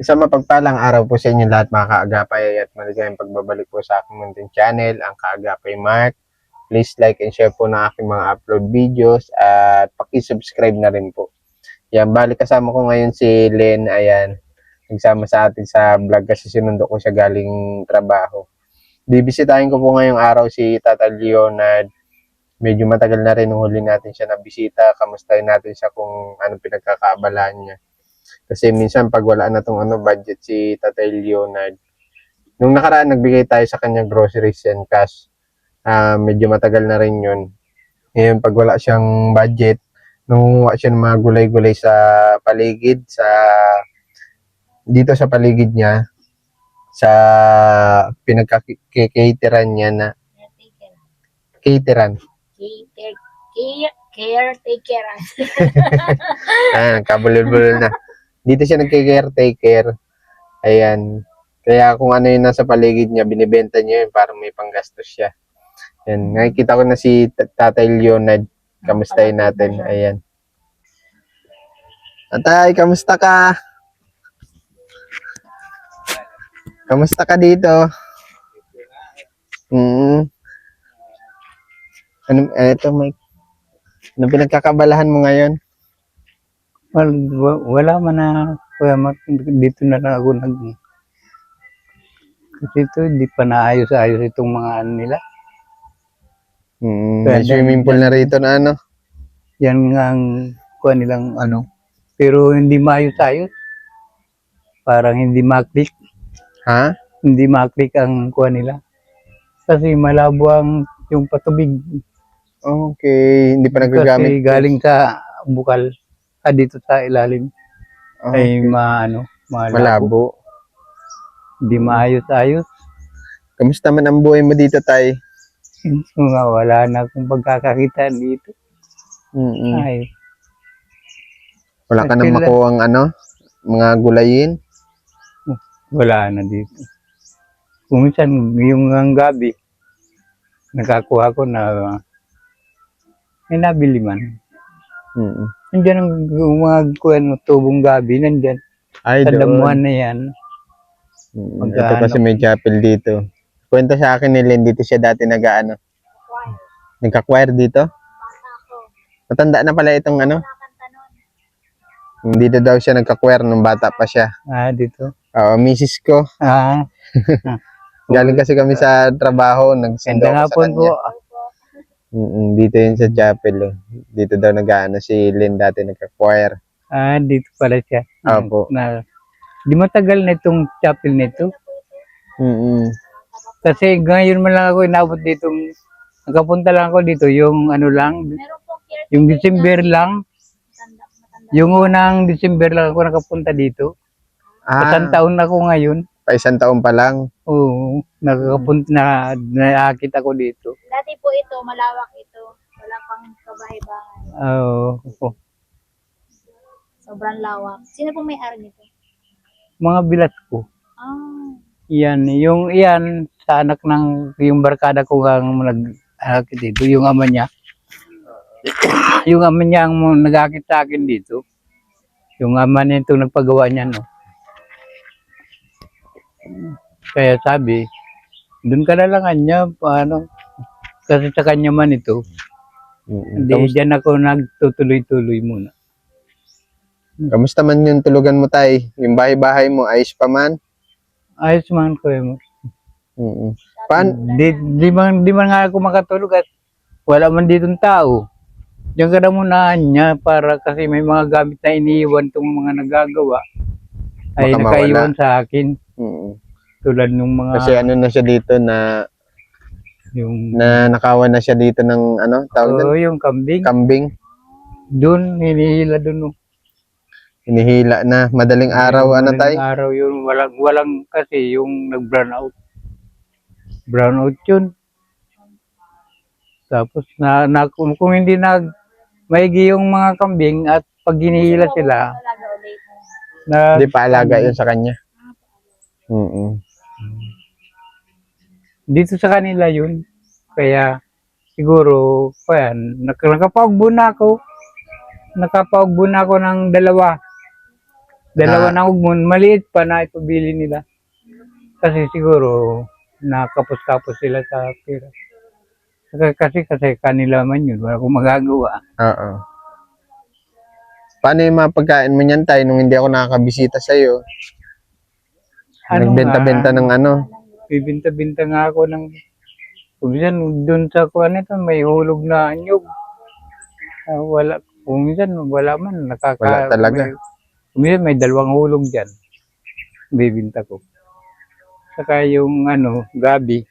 Isang mapagpalang araw po sa inyo lahat mga kaagapay at maligayang pagbabalik po sa aking munting channel, ang Kaagapay Mark. Please like and share po ng aking mga upload videos at paki-subscribe na rin po. Yan, bali kasama ko ngayon si Len, ayan, nagsama sa atin sa vlog kasi sinundo ko siya galing trabaho. Bibisitahin ko po ngayong araw si Tata Leonard. Medyo matagal na rin nung huli natin siya na bisita. Kamustahin natin siya kung anong pinagkakaabalaan niya. Kasi minsan pag wala na tong budget si Tatay Leonard. Nung nakaraan nagbigay tayo sa kanya groceries and cash. Medyo matagal na rin yun. Ngayon pag wala siyang budget, nung siya ng mga gulay-gulay sa paligid, dito sa paligid niya, sa pinagka-cateran niya na cateran. Caretaker. Nagkabulol-bulol na. Dito siya nagka-caretaker. Ayan. Kaya kung ano yung nasa paligid niya, binibenta niya yun para may panggastos siya. Ayan. Nakikita ko na si Tatay Leonard. Kamustahin natin. Ayan. Tatay, kamusta ka? Kamusta ka dito? Ito, Mike. Ano pinagkakabalahan mo ngayon? Well, wala man na Kuya Mark, dito na lang ako kasi ito hindi pa naayos-ayos itong mga ano nila. May swimming pool na rito na ano. Yan nga ang kuha nilang ano. Pero hindi maayos-ayos. Parang hindi maklik. Ha? Hindi maklik ang kuha nila. Kasi malabo ang yung patubig. Okay, hindi pa nagagamit. Kasi galing sa bukal dito sa ilalim. Ay malabo. Hindi maayos-ayos. Kamusta man ang buhay mo dito, Tay? Wala na akong pagkakakita dito. Ay. Wala ka nang makuha mga gulayin? Wala na dito. Kung minsan, yung gabi, nakakuha ko na may nabili man. Nandiyan ang mga tubong gabi, nandiyan. Ay, sa doon. damuhan na yan. Ito kasi may chapel dito. Kwento sa akin ni Len, dito siya dati nagka-choir dito. Matanda na pala itong Dito daw siya nagka-choir nung bata pa siya. Dito. Oo, misis ko. Galing kasi kami sa trabaho, nagsundo ako sa kanya. Dito yun sa chapel. Dito daw si Len dati nagka-choir. Dito pala siya. Opo. Di matagal na itong chapel nito. Kasi ngayon man lang ako inabot dito. Nakapunta lang ako dito, yung yung December lang. Yung unang December lang ako nakapunta dito. Isang taon na ako ngayon. Isang taon pa lang? Oo, nakakit ako dito. Dati po ito, malawak ito. Wala pang kabahay-bahay. Oo. Sobrang lawak. Sino po may-ari nito? Mga bilat ko. Yan, sa anak ng yung barkada ko ang nag-akit dito, yung ama niya. Yung ama niya ang nag-akit sa akin dito. Yung ama niya itong nagpagawa niya, no. Kaya sabi, doon ka na lang niya, kasi sa kanya man ito. Hindi, dyan ako nagtutuloy-tuloy muna. Kamusta man yung tulugan mo, Tay? Yung bahay-bahay mo, ayos pa man? Ayos man ko mo. Di man nga ako makatulog at wala man ditong tao. Diyan ka na muna niya para kasi may mga gamit na iniiwan itong mga nagagawa. Ay nakaiwan sa akin. Tulad ng mga... Kasi na siya dito na nakawan na siya dito ng tawag doon? yung kambing. Kambing. Doon, hinihila doon. Hinihila na. Madaling araw, Tay? Madaling araw yun. Walang kasi yung nag-brown out. Brown out yun. Tapos, kung hindi maigi yung mga kambing at pag hinihila sila, hindi paalaga yun sa kanya. Dito sa kanila yun. Kaya, siguro, nakapagbo na ako. Nakapagbo na ako ng 2. Dalawa na ugmon, maliit pa na ipabili nila. Kasi siguro, nakapos-kapos sila sa pera. Kasi kanila man yun, wala akong magagawa. Oo. Paano yung mga pagkain mo niyan, tay, nung hindi ako nakakabisita sa'yo? Nagbenta-benta ng ano? Bibinta-binta nga ako ng, kung minsan, doon sa kuwan ito, may hulog na anyog. Wala, kung minsan, wala man, Wala talaga. Kung minsan, may 2 hulog dyan. Bibinta ko. Saka yung, gabi.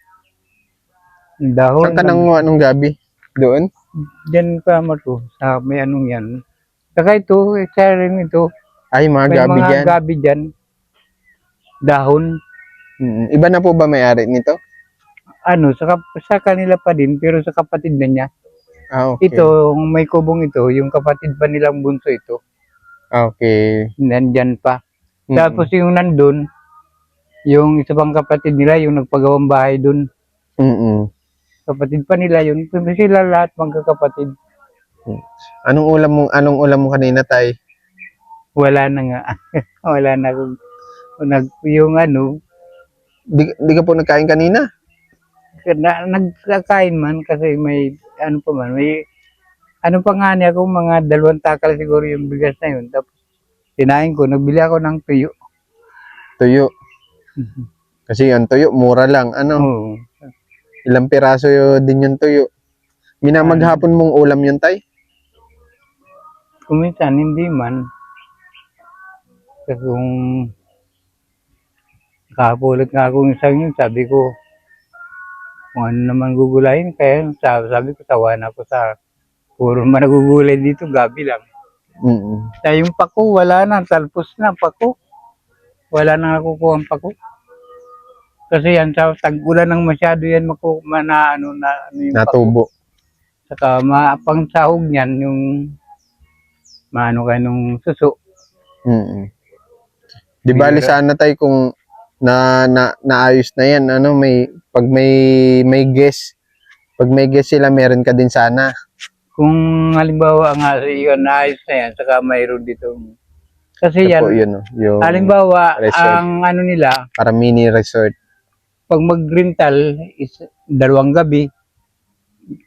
Yung dahon. Saan ka nanguha nung gabi? Doon? Diyan pa mo to, sa may anong yan. Saka ito, isa rin ito. Ay, mga May gabi mga dyan. gabi dyan. Dahon. Iba na po ba may-ari nito? Sa kanila pa din, pero sa kapatid na niya. Ah, okay. Ito, may kubong ito, yung kapatid pa nilang bunso ito. Okay. Nandyan pa. Tapos yung nandun, yung isa pang kapatid nila, yung nagpagawang bahay dun. Kapatid pa nila yun. Pero sila lahat magkakapatid. Anong ulam mo kanina, tay? Wala na nga. Wala na akong, yung Di ka po nagkain kanina? nagkakain man kasi may, may, pa nga niya kung mga 2 takal siguro yung bigas na yun. Tapos, tinahin ko, nagbili ako ng tuyo. Tuyo. Kasi yung tuyo, mura lang. Oo. Ilang piraso din yung tuyo. Minamaghapon mong ulam yun, tay? Kung minsan, hindi man. Kasi kung nakapulit nga akong isang yun, sabi ko, kung ano naman gugulayin, kaya sabi ko, tawa na ako sa puro man nagugulay dito, gabi lang. Kaya yung pako, wala na, talpos na pako. Wala na nakukuha ang pako. Kasi yan, sa tag-ulan ng masyado yan, yung Natubo. pako. Saka pang sahog niyan, yung nung suso. Di bali sana, tay, kung naayos na yan, pag may guest, sila, meron ka din sana. Kung halimbawa nga yun, naayos na yan, saka mayroon dito. Kasi Ito yan, po, yun, yung halimbawa, resort. ang nila, para mini resort. pag mag-rental is 2 gabi,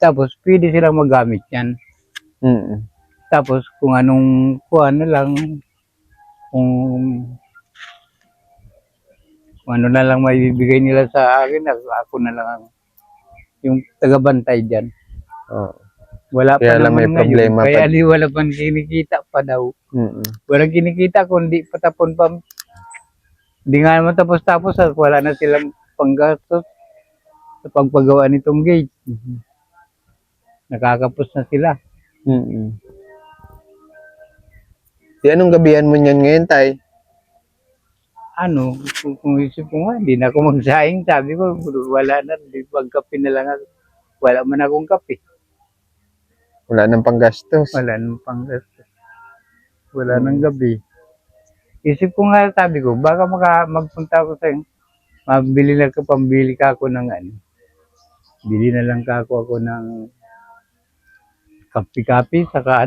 tapos pwede silang magamit yan. Tapos kung anong kuha na lang, kung ano na lang may bibigay nila sa akin, ako na lang yung taga-bantay dyan. Wala Kaya pa lang may naman ngayon, problema kaya pa. di wala pang kinikita pa daw. Walang kinikita kundi patapon pa. Hindi nga naman tapos-tapos at wala na silang panggastos sa pagpagawa nitong gate. Nakakapos na sila. Di anong gabihan mo niyan ngayon, tay? Kung isip ko nga, hindi na ako magsaing. Sabi ko, wala na, pagkape na lang ako. Wala man akong kape. Wala nang panggastos. Wala nang panggastos. Wala nang gabi. Isip ko nga, sabi ko, baka magpunta ako sa pambili ka ako ng bili na lang ako ng kape-kape, saka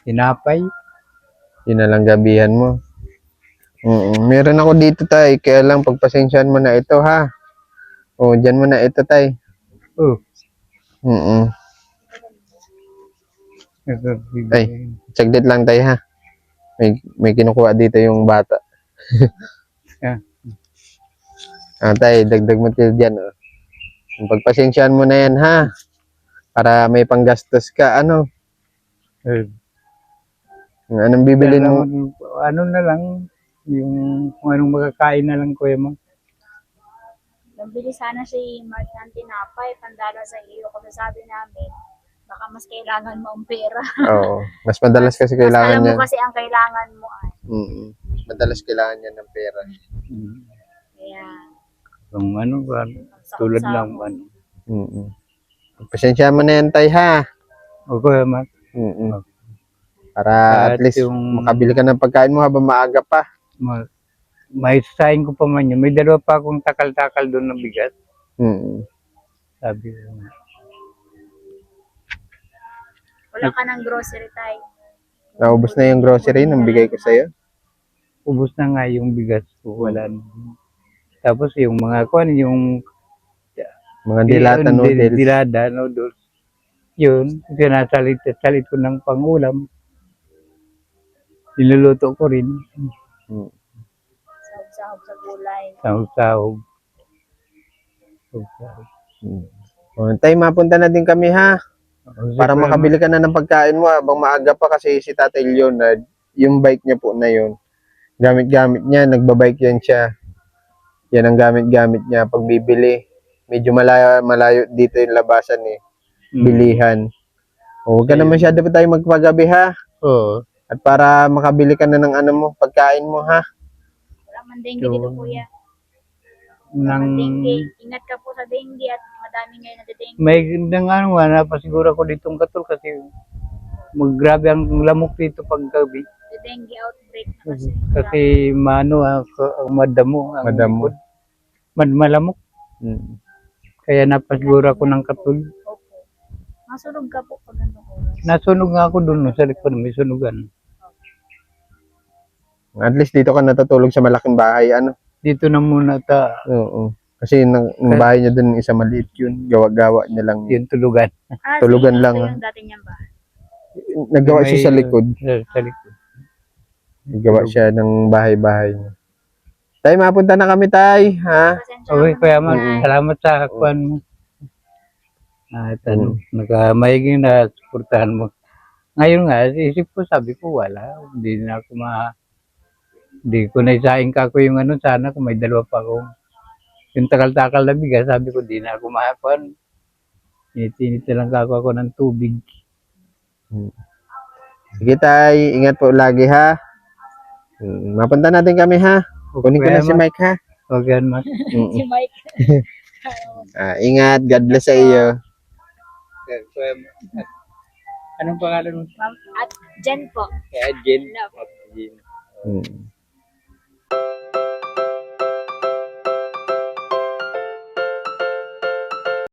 tinapay. Yun na lang gabihan mo. Meron ako dito, tay. Kaya lang, pagpasensyahan mo na ito, ha? Dyan mo na ito, tay. Ay, saglit lang, tay, ha? May kinukuha dito yung bata. Tay, dagdag mo til dyan, pagpasensyahan mo na yan, ha? Para may panggastos ka, Anong bibilin mo? Na lang, yung kung anong makakain na lang, kuya mo. Nabili sana si Mark ng tinapay, pandala sa iyo. Kasi sabi namin, baka mas kailangan mo ang pera. Oo. Mas madalas kasi kailangan alam niya. mo kasi ang kailangan mo ay. Madalas kailangan niya ng pera. Kaya, Kung tulad lang, Pasensya mo na yan, tay, ha? Okay, Mark. Para at least makabili ka ng pagkain mo habang maaga pa. May sasayin ko pa man yun. May 2 pa akong takal-takal doon ng bigas. Sabi ko. wala ka ng grocery tayo. Naubos na yung grocery nang bigay ko sa'yo. ubos na nga yung bigas ko, wala na. Tapos yung mga kuan, yung Mga dilata noodles. dilada noodles. Yun, sinasalit ko ng pangulam. Niluluto ko rin. Mm. Sahog-sahog sa gulay. Sahog-sahog. Sahog-sahog. O, tay, mapunta na din kami ha. Para Sige, makabili ka na ng pagkain mo habang maaga pa kasi si Tatay Leonard, yung bike niya po na yun, gamit-gamit niya, nagbabike yan siya. Yan ang gamit-gamit niya pag bibili. Medyo malayo dito yung labasan eh. Bilihan. O, huwag ka na Ayun. masyado pa tayo magpagabi ha. Oo. At para makabili ka na ng ano mo, pagkain mo ha. Wala man dengue dito, kuya. Nang, Dengue. Ingat ka po sa dengue at madami ngayon nade-dengue. may nang ano nga, napasiguro ko ditong katol kasi grabe ang lamok dito pag gabi. Dengue outbreak na kasi. Kasi mano, madamo. Ang Madamo. likod. Malamok. Mm. Kaya napasiguro ako ng katol. Opo. Masunog ka po pag nandun oras. Nasunog nga ako doon sa likod, may sunugan. At least dito ka natutulog sa malaking bahay, ano? Dito na muna Oo. Kasi ng bahay niya dun, isa maliit yun. Gawa-gawa niya lang. yung tulugan. Tulugan lang, Ito ah. yung dati niyang bahay. Naggawa siya sa likod. Sa likod. Naggawa siya ng bahay-bahay niya. Tay, mapunta na kami, tay. Ha? Pasensya Okay, ka kuya naman, man. Nay. Salamat sa kakuan mo. At ano, nagmaiging na suportahan mo. Ngayon nga, isip ko, sabi ko, wala. Hindi na ako hindi ko na isaing ka ko yung ano, sana kung may dalawa pa ako. Yung takal-takal na bigas, sabi ko, di na ako makakuan. Init lang ako ng tubig. Sige, tay. Ingat po lagi, ha? Mapunta natin kami, ha? Kunin ko na si Mike, ha? Okay, mas. Si Mike. Ingat. God bless sa iyo. Anong pangalan mo? Ma'am, at Jen po. Kaya Jen. Love. Jen. Mm.